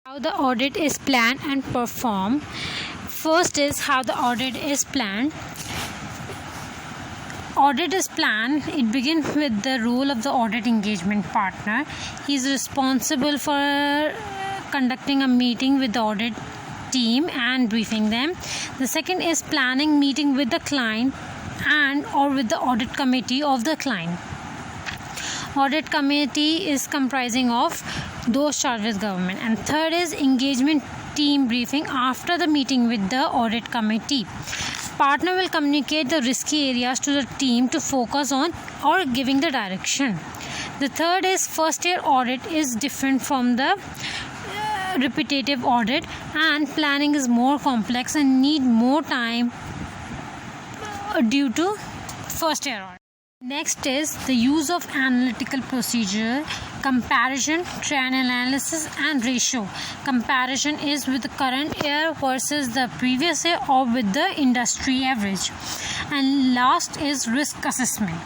How the audit is planned and performed. First is how the audit is planned. Audit is planned. It begins with the role of the audit engagement partner. He is responsible for conducting a meeting with the audit team and briefing them. The second is planning meeting with the client and or with the audit committee of the client. Audit committee is comprising of those charged with government. And third is engagement team briefing after the meeting with the audit committee. Partner will communicate the risky areas to the team to focus on or giving the direction. The third is first year audit is different from the repetitive audit, and planning is more complex and need more time due to first year audit. Next is the use of analytical procedure, comparison, trend analysis and ratio. Comparison is with the current year versus the previous year or with the industry average. And last is risk assessment.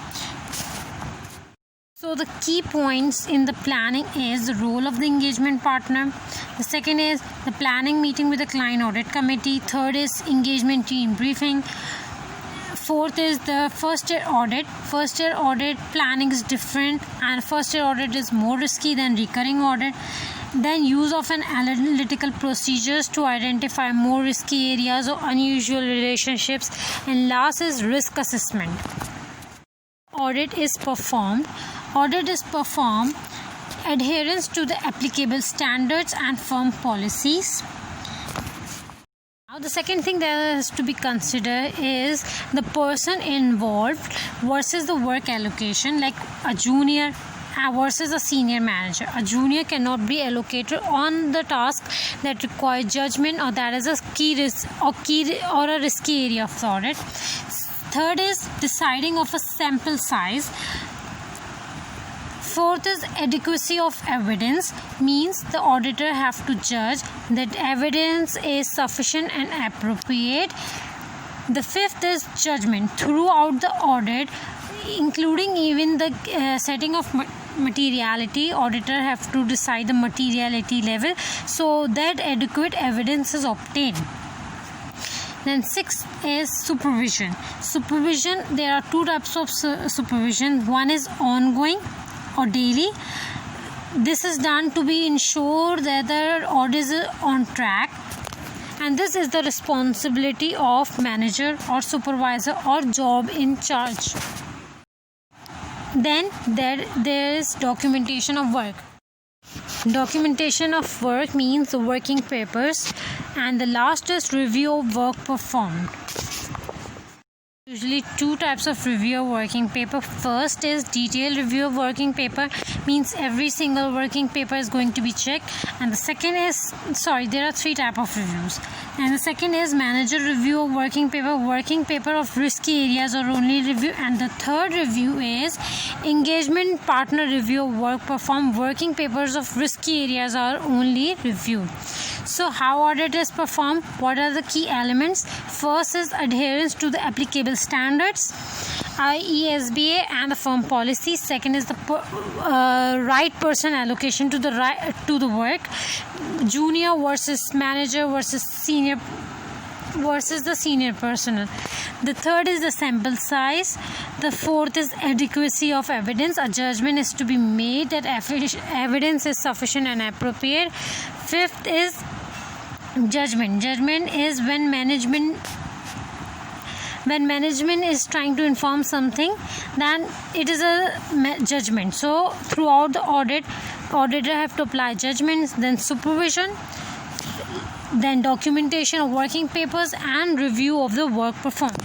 So the key points in the planning is the role of the engagement partner. The second is the planning meeting with the client audit committee. Third is engagement team briefing. Fourth is the first year audit. First year audit planning is different, and first year audit is more risky than recurring audit. Then use of an analytical procedures to identify more risky areas or unusual relationships. And last is risk assessment. Audit is performed. Audit is performed adherence to the applicable standards and firm policies. Now the second thing that has to be considered is the person involved versus the work allocation, like a junior versus a senior manager. A junior cannot be allocated on the task that requires judgment or that is a key risk or a risky area of the audit. Third is deciding of a sample size. Fourth is adequacy of evidence, means the auditor have to judge that evidence is sufficient and appropriate. The fifth is judgment. Throughout the audit, including even the setting of materiality, auditor have to decide the materiality level so that adequate evidence is obtained. Then sixth is supervision. Supervision, there are two types of supervision. One is ongoing or daily. This is done to be ensure that the audit is on track, and this is the responsibility of manager or supervisor or job in charge. Then there is documentation of work. Documentation of work means the working papers, and the last is review of work performed. Usually two types of review of working paper. First is detailed review of working paper, means every single working paper is going to be checked. And the second is, there are three types of reviews. And the second is manager review of working paper. Working paper of risky areas are only review. And the third review is engagement partner review of work performed. Working papers of risky areas are only reviewed. So how audit is performed? What are the key elements? First is adherence to the applicable standards, IESBA and the firm policy. Second is the right person allocation to the work. Junior versus manager versus senior versus the senior personnel. The third is the sample size. The fourth is adequacy of evidence. A judgment is to be made that evidence is sufficient and appropriate. Fifth is judgment. Judgment is when management is trying to inform something, then it is a judgment. So throughout the auditor have to apply judgments. Then supervision, then documentation of working papers and review of the work performed.